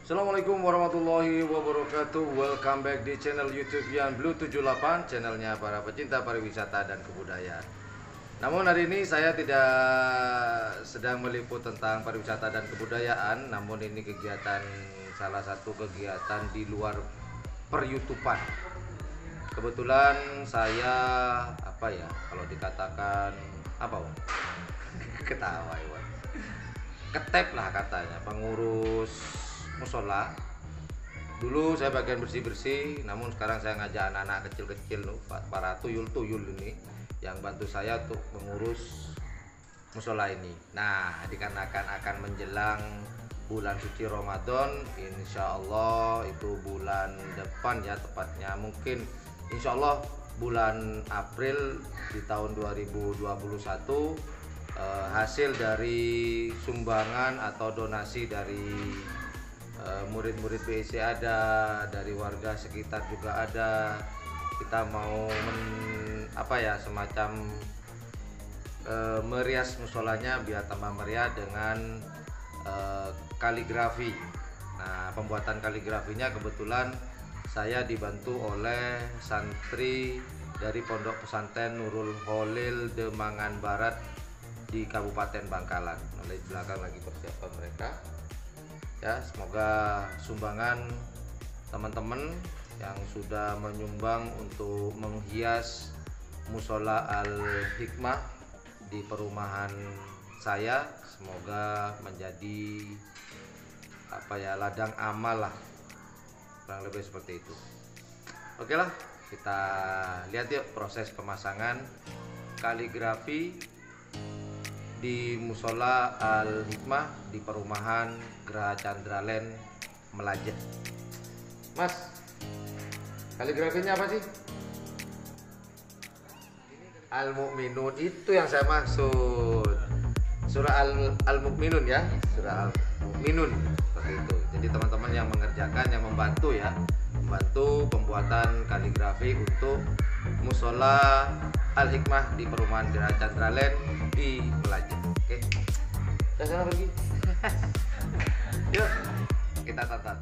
Assalamualaikum warahmatullahi wabarakatuh. Welcome back di channel YouTube Yan Blue 78, channelnya para pecinta pariwisata dan kebudayaan. Namun hari ini saya tidak sedang meliput tentang pariwisata dan kebudayaan, namun ini salah satu kegiatan di luar per-YouTubean. Kebetulan saya kalau dikatakan ketawa Iwan. Ketep lah katanya, pengurus musola. Dulu saya bagian bersih-bersih, namun sekarang saya ngajak anak-anak kecil-kecil para tuyul-tuyul ini yang bantu saya untuk mengurus musola ini. Nah, dikarenakan akan menjelang bulan suci Ramadan, insya Allah itu bulan depan ya, tepatnya mungkin insya Allah bulan April di tahun 2021, hasil dari sumbangan atau donasi dari murid-murid BIC ada, dari warga sekitar juga ada. Kita mau semacam merias musolanya biar tambah meriah dengan kaligrafi. Nah, pembuatan kaligrafinya kebetulan saya dibantu oleh santri dari Pondok Pesantren Nurul Khalil Demangan Barat di Kabupaten Bangkalan. Oleh belakang lagi persiapan mereka. Ya, semoga sumbangan teman-teman yang sudah menyumbang untuk menghias musola Al-Hikmah di perumahan saya, semoga menjadi ladang amal lah, kurang lebih seperti itu. Oke lah, kita lihat yuk proses pemasangan kaligrafi di musola Al-Hikmah di perumahan Geraha Candraland Melajah. Mas, kaligrafinya apa sih? Al-Mu'minun, itu yang saya maksud. Surah Al-Mu'minun ya, surah Al-Mu'minun seperti itu. Jadi teman-teman yang mengerjakan, yang membantu pembuatan kaligrafi untuk musola Al-Hikmah di perumahan Geraha Candraland di Melajah. Oke, kita sana pergi. Yuk, kita tonton.